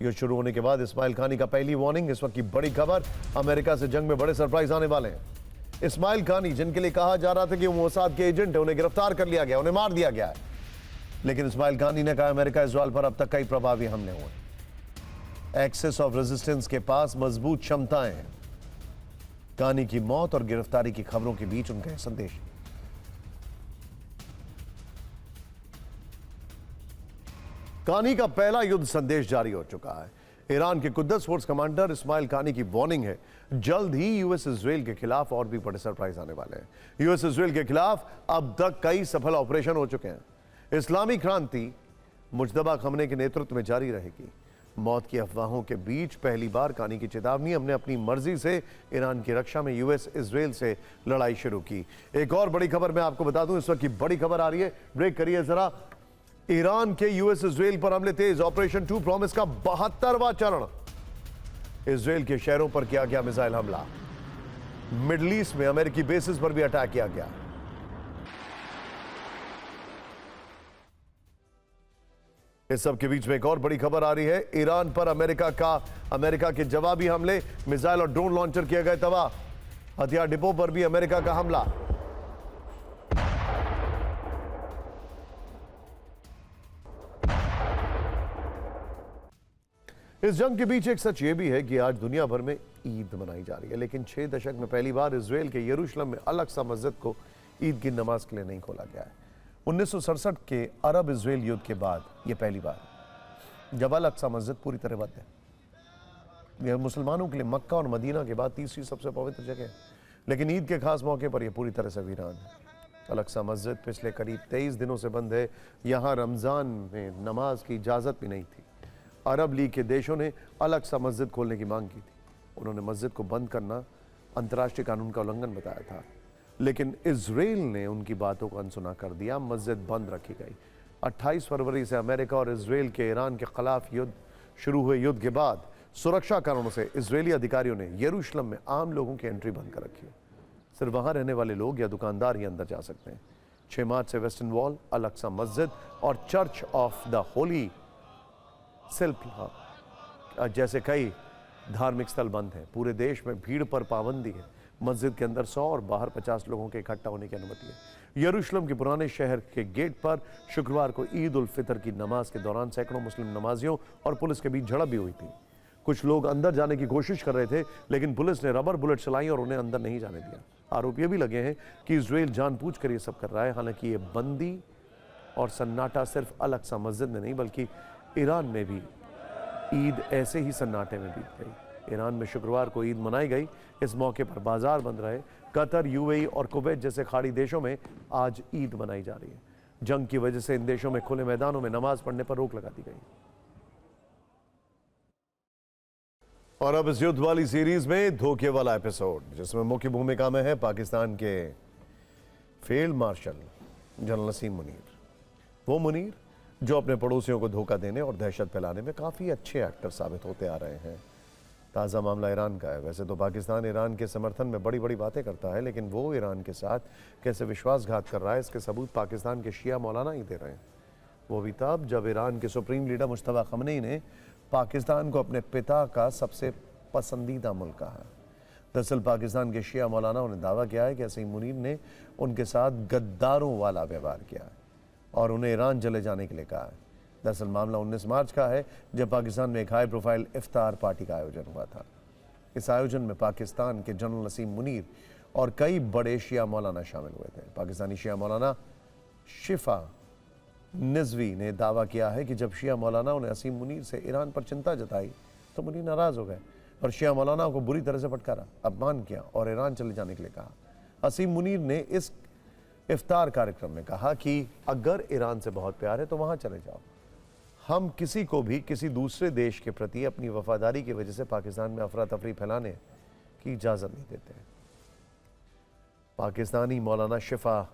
युद्ध शुरू होने के बाद इस्माइल कानी का पहली वार्निंग। इस वक्त की बड़ी खबर, अमेरिका से जंग में बड़े सरप्राइज आने वाले हैं। इस्माइल कानी, जिनके लिए कहा जा रहा था कि वो मोसाद के एजेंट है, उन्हें गिरफ्तार कर लिया गया, उन्हें मार दिया गया है। लेकिन इस्माइल कानी ने कहा अमेरिका इजराइल पर अब तक कई प्रभावी हमले हुए। एक्सेस ऑफ रेजिस्टेंस के पास मजबूत क्षमताएं हैं। कानी की मौत और गिरफ्तारी की खबरों के बीच उनका संदेश। कानी का पहला युद्ध संदेश जारी हो चुका है। ईरान के कुद्दस फोर्स कमांडर इस्माइल कानी की वार्निंग है, जल्द ही यूएस इजराइल के खिलाफ और भी बड़े सरप्राइज आने वाले हैं। यूएस इजराइल के खिलाफ अब तक कई सफल ऑपरेशन हो चुके हैं। इस्लामी क्रांति मुजतबा खमने के नेतृत्व में जारी रहेगी। मौत की अफवाहों के बीच पहली बार कानी की चेतावनी, हमने अपनी मर्जी से ईरान की रक्षा में यूएस इजराइल से लड़ाई शुरू की। एक और बड़ी खबर मैं आपको बता दूं, इस वक्त की बड़ी खबर आ रही है, ब्रेक करिए जरा। ईरान के यूएस इजराइल पर हमले तेज, ऑपरेशन 2 प्रॉमिस का 72वां चरण। इजराइल के शहरों पर किया गया मिसाइल हमला। मिडिल ईस्ट में अमेरिकी बेसिस पर भी अटैक किया गया। इस सब के बीच में एक और बड़ी खबर आ रही है, ईरान पर अमेरिका के जवाबी हमले, मिसाइल और ड्रोन लॉन्चर किए गए तबाह। हथियार डिपो पर भी अमेरिका का हमला। इस जंग के बीच एक सच यह भी है कि आज दुनिया भर में ईद मनाई जा रही है, लेकिन 6 दशक में पहली बार इजराइल के यरूशलेम में अल-अक्सा मस्जिद को ईद की नमाज के लिए नहीं खोला गया है। 1967 के अरब इजराइल युद्ध के बाद यह पहली बार जब अल-अक्सा मस्जिद पूरी तरह बंद है। यह मुसलमानों के लिए मक्का और मदीना के बाद तीसरी सबसे पवित्र जगह है, लेकिन ईद के खास मौके पर यह पूरी तरह से वीरान है। अल-अक्सा मस्जिद पिछले करीब 23 दिनों से बंद है। यहाँ रमजान में नमाज की इजाजत भी नहीं थी। अरब लीग के देशों ने अल-अक्सा मस्जिद खोलने की मांग की थी। उन्होंने मस्जिद को बंद करना अंतर्राष्ट्रीय कानून का उल्लंघन बताया था, लेकिन इजराइल ने उनकी बातों को अनसुना कर दिया। मस्जिद बंद रखी गई। 28 फरवरी से अमेरिका और इजराइल के ईरान के खिलाफ युद्ध शुरू हुए युद्ध के बाद सुरक्षा कारणों से इजरायली अधिकारियों ने यरूशलेम में आम लोगों की एंट्री बंद कर रखी है। सिर्फ वहां रहने वाले लोग या दुकानदार ही अंदर जा सकते हैं। 6 मार्च से वेस्टर्न वॉल, अल-अक्सा मस्जिद और चर्च ऑफ द होली सिल्प जैसे कई धार्मिक स्थल बंद हैं। पूरे देश में भीड़ पर पाबंदी है। मस्जिद के अंदर 100 और बाहर 50 लोगों के इकट्ठा होने की अनुमति है। यरूशलेम के पुराने शहर के गेट पर शुक्रवार को ईद उल फितर की नमाज के दौरान सैकड़ों मुस्लिम नमाजियों और पुलिस के बीच झड़प भी हुई थी। कुछ लोग अंदर जाने की कोशिश कर रहे थे, लेकिन पुलिस ने रबर बुलेट चलाई और उन्हें अंदर नहीं जाने दिया। आरोप ये भी लगे हैं कि इजराइल जानबूझकर ये सब कर रहा है। हालांकि ये बंदी और सन्नाटा सिर्फ अल-अक्सा मस्जिद में नहीं, बल्कि ईरान में भी ईद ऐसे ही सन्नाटे में बीत गई। ईरान में शुक्रवार को ईद मनाई गई। इस मौके पर बाजार बंद रहे। कतर, यूएई और कुवैत जैसे खाड़ी देशों में आज ईद मनाई जा रही है। जंग की वजह से इन देशों में खुले मैदानों में नमाज पढ़ने पर रोक लगा दी गई। और अब इस युद्ध वाली सीरीज में धोखे वाला एपिसोड, जिसमें मुख्य भूमिका में है पाकिस्तान के field marshal general Naseem Munir. वो मुनीर जो अपने पड़ोसियों को धोखा देने और दहशत फैलाने में काफ़ी अच्छे एक्टर साबित होते आ रहे हैं। ताज़ा मामला ईरान का है। वैसे तो पाकिस्तान ईरान के समर्थन में बड़ी बड़ी बातें करता है, लेकिन वो ईरान के साथ कैसे विश्वासघात कर रहा है, इसके सबूत पाकिस्तान के शिया मौलाना ही दे रहे हैं। वो भी तब जब ईरान के सुप्रीम लीडर मुश्तबा खमनेई ने पाकिस्तान को अपने पिता का सबसे पसंदीदा मुल्क कहा। दरअसल पाकिस्तान के शिया मौलानाओं ने दावा किया है कि नसीम मुनीर ने उनके साथ गद्दारों वाला व्यवहार किया है और उन्हें ईरान चले जाने के लिए कहा है। दरअसल मामला 19 मार्च का है, जब पाकिस्तान में एक हाई प्रोफाइल इफ्तार पार्टी का आयोजन हुआ था। इस आयोजन में पाकिस्तान के जनरल नसीम मुनीर और कई बड़े शिया मौलाना शामिल हुए थे। पाकिस्तानी शिया मौलाना शिफा निज़वी ने दावा किया है कि जब शिया मौलानाओं ने नसीम मुनीर से ईरान पर चिंता जताई तो मुनीर नाराज हो गए और शिया मौलानाओं को बुरी तरह से फटकारा, अपमान किया और ईरान चले जाने के लिए कहा। नसीम मुनीर ने इस इफ्तार कार्यक्रम में कहा कि अगर ईरान से बहुत प्यार है तो वहां चले जाओ। हम किसी को भी किसी दूसरे देश के प्रति अपनी वफादारी की वजह से पाकिस्तान में अफरा तफरी फैलाने की इजाज़त नहीं देते हैं। पाकिस्तानी मौलाना शिफा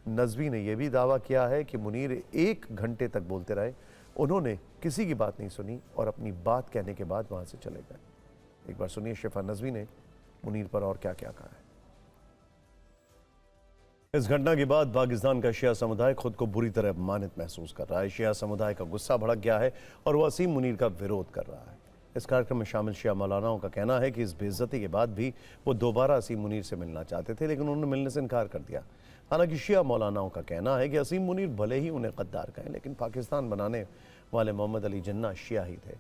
नज़वी ने यह भी दावा किया है कि मुनीर 1 घंटे तक बोलते रहे। उन्होंने किसी की बात नहीं सुनी और अपनी बात कहने के बाद वहां से चले गए। एक बार सुनिए शिफा नज़वी ने मुनीर पर और क्या क्या कहा है। इस घटना के बाद पाकिस्तान का शिया समुदाय खुद को बुरी तरह अपमानित महसूस कर रहा है। शिया समुदाय का गुस्सा भड़क गया है और वह नसीम मुनीर का विरोध कर रहा है। इस कार्यक्रम में शामिल शिया मौलानाओं का कहना है कि इस बेइज्जती के बाद भी वो दोबारा असीम मुनीर से मिलना चाहते थे, लेकिन उन्होंने मिलने से इनकार कर दिया। हालांकि शिया मौलानाओं का कहना है कि असीम मुनीर भले ही उन्हें गद्दार कहें, लेकिन पाकिस्तान बनाने वाले मोहम्मद अली जिन्ना शिया ही थे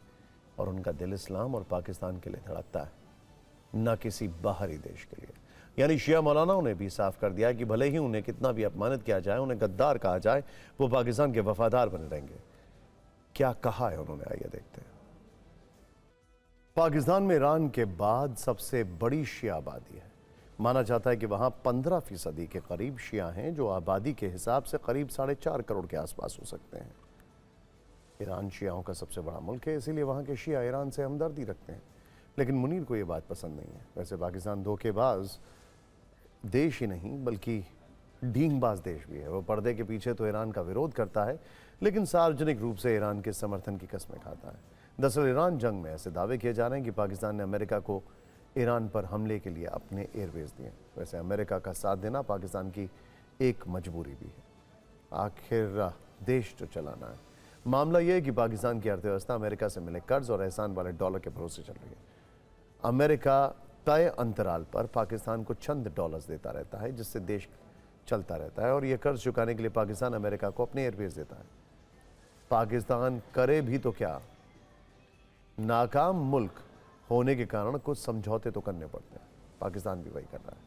और उनका दिल इस्लाम और पाकिस्तान के लिए धड़कता है, न किसी बाहरी देश के लिए। यानी शिया मौलानाओं ने भी साफ कर दिया कि भले ही उन्हें कितना भी अपमानित किया जाए, उन्हें गद्दार कहा जाए, वो पाकिस्तान के वफादार बने रहेंगे। क्या कहा है उन्होंने, आइए देखते हैं। पाकिस्तान में ईरान के बाद सबसे बड़ी शिया आबादी है। माना जाता है कि वहां 15% के करीब शिया हैं, जो आबादी के हिसाब से करीब 4.5 करोड़ के आसपास हो सकते हैं। ईरान शियाओं का सबसे बड़ा मुल्क है, इसीलिए वहां के शिया ईरान से हमदर्दी रखते हैं। लेकिन मुनीर को यह बात पसंद नहीं है। वैसे पाकिस्तान धोखेबाज देश ही नहीं बल्कि डींगबाज देश भी है। वो पर्दे के पीछे तो ईरान का विरोध करता है, लेकिन सार्वजनिक रूप से ईरान के समर्थन की कस्में खाता है। दरअसल ईरान जंग में ऐसे दावे किए जा रहे हैं कि पाकिस्तान ने अमेरिका को ईरान पर हमले के लिए अपने एयरबेस दिए। वैसे अमेरिका का साथ देना पाकिस्तान की एक मजबूरी भी है, आखिर देश जो चलाना है। मामला यह है कि पाकिस्तान की अर्थव्यवस्था अमेरिका से मिले कर्ज और एहसान वाले डॉलर के भरोसे चल रही है। अमेरिका तय अंतराल पर पाकिस्तान को चंद डॉलर्स देता रहता है, जिससे देश चलता रहता है, और यह कर्ज चुकाने के लिए पाकिस्तान अमेरिका को अपने एयरबेस देता है। पाकिस्तान करे भी तो क्या, नाकाम मुल्क होने के कारण कुछ समझौते तो करने पड़ते हैं। पाकिस्तान भी वही कर रहा है।